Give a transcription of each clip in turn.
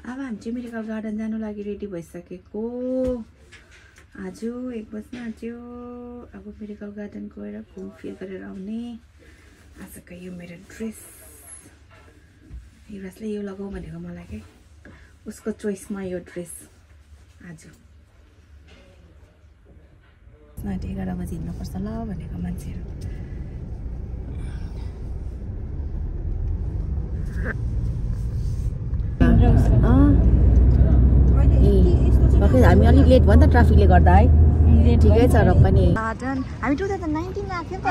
अब हामी चाहिँ मेडिकल गार्डन जानु लागि रेडी भइसकेको। आज 1 बज्न आँट्यो। अब मेडिकल गार्डन गएर घुमफिर गरेर आउने। आजको यो मेरो ड्रेस युवराजले यो लगाऊ भनेको मलाई के उसको चोइसमा यो ड्रेस आज 11 बजी हिँड्नुपर्छ ल भनेको मान्छेहरू। हामी अलिक लेट भयो नि त ट्राफिकले गर्दा है। ठिकै छ र पनि गार्डन हामी 2019 मा आएको थियो त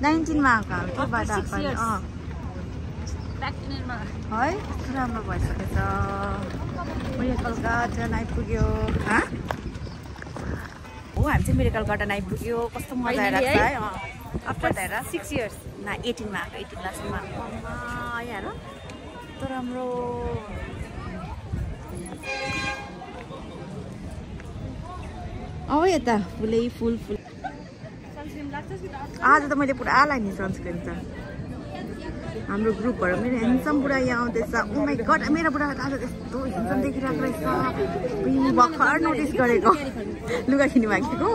19 मा आएको त्यो बाटो है राम्रो भइसकेछ। मेडिकल गार्डन आइपुग्यो। हो हामी चाहिँ मेडिकल गार्डन आइपुग्यो। कस्तो मजा आइरहेको छ है। आफ्टर 6 इयर्स न 18 मा आएको 18 लास्टमा आइहाल्यो। कस्तो राम्रो अब यता फुलै फुल आज त मैले पुरा लाएँ नि सनस्क्रिन त। हाम्रो ग्रुपबाट मेरो ह्यान्डसम बुढा यहाँ आउँदैछ। ओ माई गड मेरो बुढा आज यस्तो ह्यान्डसम देखिरहेको रहेछ। भर्खर नोटिस गरेको लुगा किन्नु मागेको।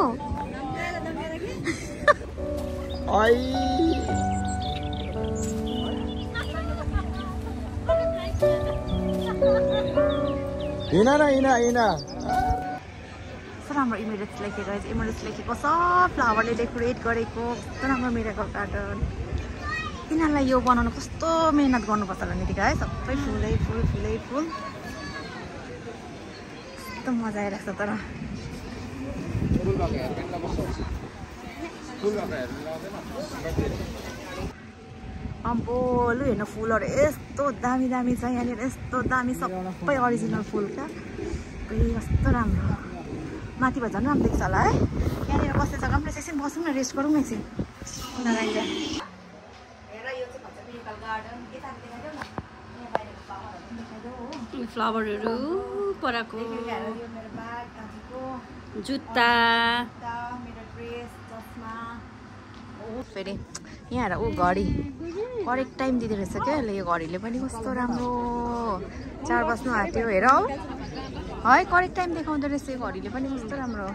राम्रो इमेरेट्स लेखेको इमेरेट्स लेखेको सब फ्लावरले डेकोरेट गरेको। कस्तो राम्रो मेडिकल गार्डन। यिनीहरूलाई यो बनाउनु कस्तो मेहनत गर्नुपर्छ होला नितिका है। सबै फुलै फुल फुलै फुल कस्तो मजा आइरहेको छ। तर अम्बो लु हेर्नु फुलहरू यस्तो दामी दामी छ यहाँनिर। यस्तो दामी सबै अरिजिनल फुल क्या। कस्तो राम्रो माथि भए झन् राम्रो देख्छ होला है। यहाँनिर बस्ने जग्गा पनि एकछिन बसौँ न रेस्ट गरौँ न एकछिन। फ्लावरहरू पराको जुत्ता फेरि यहाँ ऊ घडी करेक्ट टाइम दिँदो रहेछ क्या यसले। यो घडीले पनि कस्तो राम्रो 4 बज्नु आँट्यो हेर हौ है। करेक्ट टाइम देखाउँदो रहेछ यो घडीले पनि कस्तो राम्रो।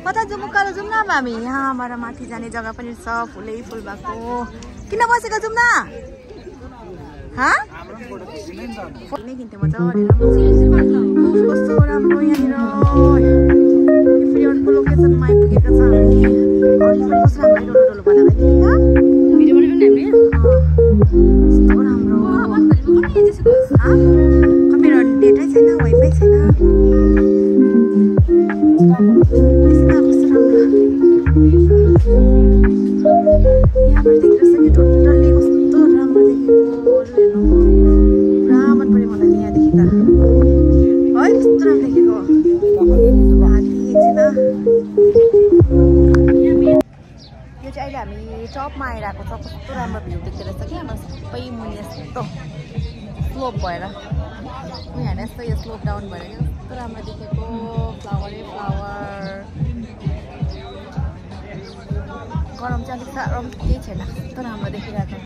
कता जाउँ उकालो जाउँ न अब हामी। यहाँबाट माथि जाने जग्गा पनि छ फुलै फुल भएको। किन बसेको जाउँ न फुल नै किन्थ्यो मजाले। कस्तो राम्रो यहाँनिर फेरि अर्को लोकेसनमा आइपुगेको छ हामी। अघि पनि कस्तो राम्रो डोलो बनाएको कस्तो राम्रो। मेरो डेटै छैन वाइफाई छैन। यहाँबाट देख्दैछ कि टोटल्ली कस्तो राम्रो देखेको। पुरा मन पऱ्यो मलाई यहाँदेखि त है। कस्तो राम्रो देखेको हात्ती एकछिन। यो चाहिँ अहिले हामी टपमा आइरहेको छ। कस्तो राम्रो भ्यू देख्दो रहेछ कि हाम्रो सबै मुनि यस्तो स्लोप भएर यहाँ यस्तो यो स्लोप डाउन भएर कस्तो राम्रो देखेको। फ्लावरै फ्लावर। गरम चाहिँ अलिक साह्रो केही छैन। कस्तो राम्रो देखिरहेको।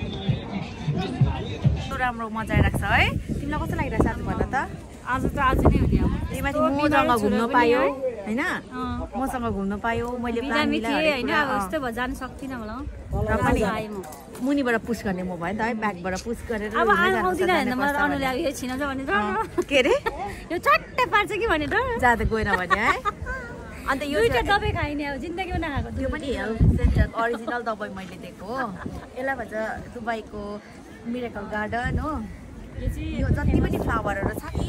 कस्तो राम्रो मजा आइरहेको छ है। तिमीलाई कस्तो लागिरहेछ आज भन त। आज त आज नै हो नि। त्यही माथि मसँग घुम्न पायो होइन। मसँग घुम्न पायो मैले प्लान मिलाएर हैन। अब यस्तो भ जान सक्दिनँ होला र पनि मुनिबाट पुस गर्ने म भयो नि त है। ब्याकबाट पुस गरेर अब आउँदिन हैन मलाई अनुले अब यो छिन छ भने त के रे यो चट्टै पार्छ कि भने त जाँदा गएन भने है। अन्त यो दबाई खाइने अब जिन्दगीमा नखाएको त्यो पनि हेल्थ सेन्टर अरिजिनल दबाई मैले दिएको हो। यसलाई भन्छ दुबईको मिरेकल गार्डन हो। यो जति पनि फ्लावरहरू छ नि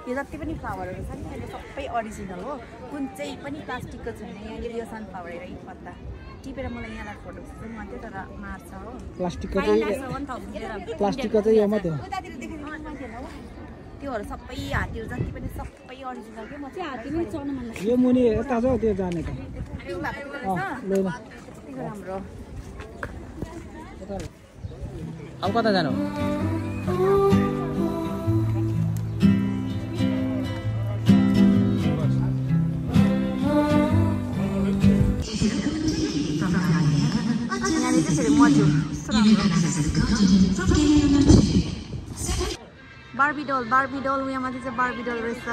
यो जति पनि फ्लावरहरू छ नि यो सबै अरिजिनल हो। कुन चाहिँ पनि प्लास्टिकको छैन। यहाँनिर यो सनफ्लावर हेर एक पत्ता टिपेर मलाई यहाँलाई फोटो खिच्नु मन थियो तर मार्छ हो। प्लास्टिकको चाहिँ यो मात्रै हो। उतातिर देखेको त्योहरू सबै हात्तीहरू जति पनि सबै अरिजिनल के। म चाहिँ हात्तीमै चढ्नु मन लाग्छ। यो मुनि यता छ त्यो जाने त राम्रो। अब कता जानु? बार्बी डल यहाँ माथि चाहिँ बार्बी डल रहेछ।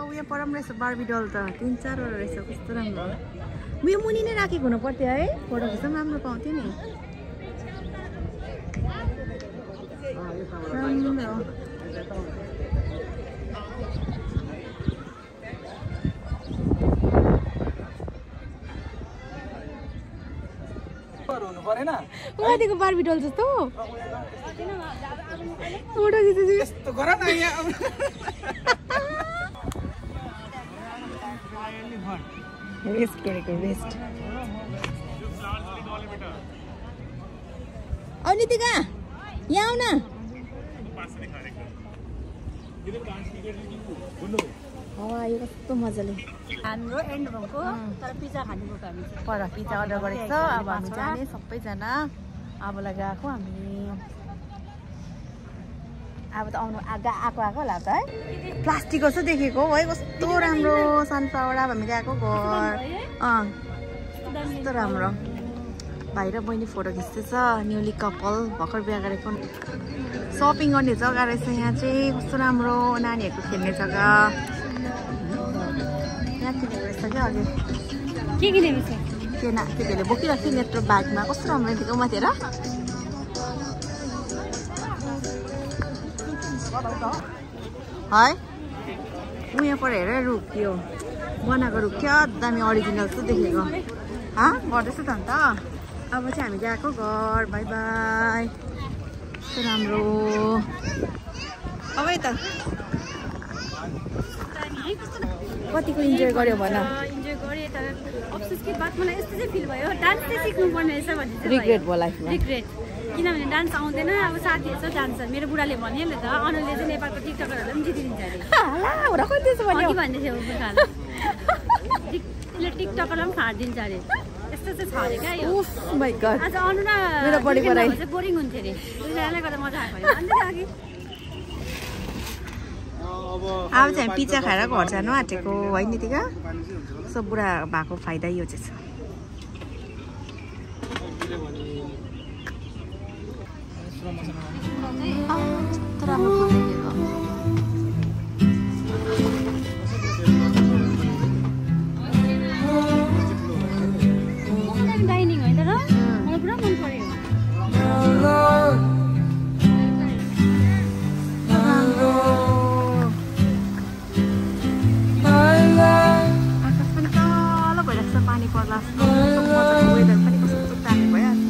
उयो परम रहेछ बार्बी डल त 3-4 रहेछ कस्तो राम्रो। उयो मुनि नै राखेको हुनु पर्थ्यो है, फोटो खिच्न राम्रो पाउँथ्यो नि। राम्रो हुनु परेन माथिको बार्बी डल जस्तो फोटो खिच्छु यस्तो गर न यहाँ वेस्ट गरेको वेस्ट। अनितिका यहाँ आउ न। यो कस्तो मजाले हाम्रो एन्ड भएको तर पिज्जा खानु गएको हामी पर पिज्जा अर्डर गरेको छ। अब हामी जाने सबैजना अबलाई गएको हामी। अब त आउनु आएको होला त है। प्लास्टिक कस्तो देखेको है, कस्तो राम्रो सनफ्लावर। अब हामी गएको घर कस्तो राम्रो। भाइ र बहिनी फोटो खिच्दैछ, न्युली कपाल भर्खर बिहा गरेको। सपिङ गर्ने जग्गा रहेछ यहाँ चाहिँ, कस्तो राम्रो नानीहरूको खेल्ने जग्गा। यहाँ किनेको रहेछ क्या अघि। के किनेको छ? केटीहरूले बोकिरहेको थियो नेट्रो ब्यागमा, कस्तो राम्रो देखेको माथि र। है ऊ यहाँ पर हेर रुख यो बनाएको रुख क्या दामी अरिजिनल जस्तो देखेको। गर्दैछ त अन्त। अब चाहिँ हामी गएको घर। By by. कस्तो राम्रो। अब यता कतिको इन्जोय गर्यो भन। इन्जोय गरेँ तर अफसोस के बात मलाई यस्तो चाहिँ फिल भयो, डान्स चाहिँ सिक्नुपर्ने रहेछ भन्ने चाहिँ रिग्रेट भयो लाइफमा। रिग्रेट किनभने डान्स आउँदैन। अब साथीहरू चाहिँ जान्छ। मेरो बुढाले भन्यो नि त अनुले चाहिँ नेपालको टिकटकरहरूलाई पनि जितिदिन्छ अरे के भन्दै थियो बुढाले। यसले टिकटकरलाई पनि फाटिदिन्छ अरे, यस्तो चाहिँ छ अरे क्या यो। आज अनु र चाहिँ बोरिङ हुन्थ्यो अरे, दुईजनाले गर्दा मजा आएको अरे। अब चाहिँ पिज्जा खाएर घर जानु आँटेको है नितिका। सब बुढा भएको फाइदा यो चाहिँ छ। राम्रो फुल देखेको। डाइनिङ होइन र मलाई पुरा मन पर्यो। आकाश पनि तल भइरहेको छ, पानी पर्ला वेदर पनि कस्तो दामी भइहाल्छ।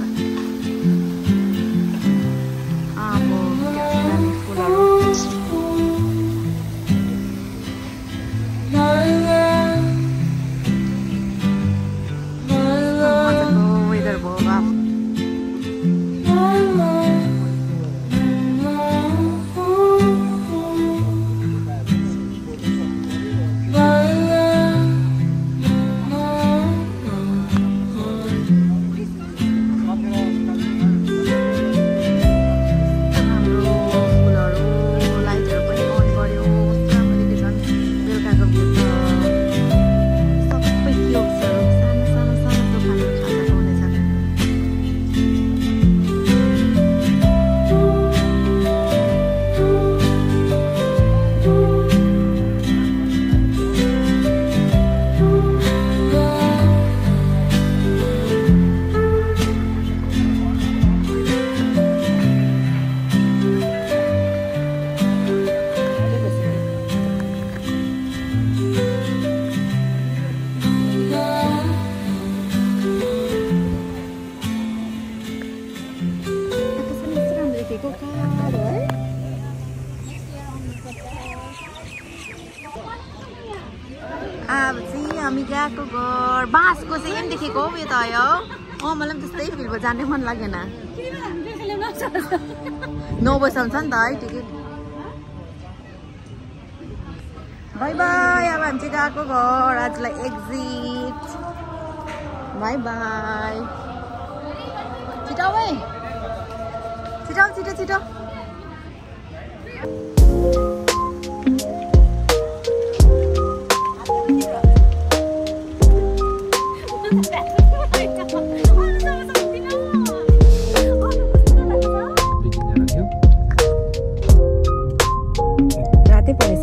अब चाहिँ हामी गएको घर बाँसको चाहिँ पनि देखेको हो यो त आयो। मलाई पनि त्यस्तै फिल भयो, जानै मन लागेन। 9 बजीसम्म छ नि त है टिकट। By by. अब हामी चाहिँ गएको घर, आजलाई एक्जिट। By by. छिटो है, छिटो छिटो छिटो। रातै परेछ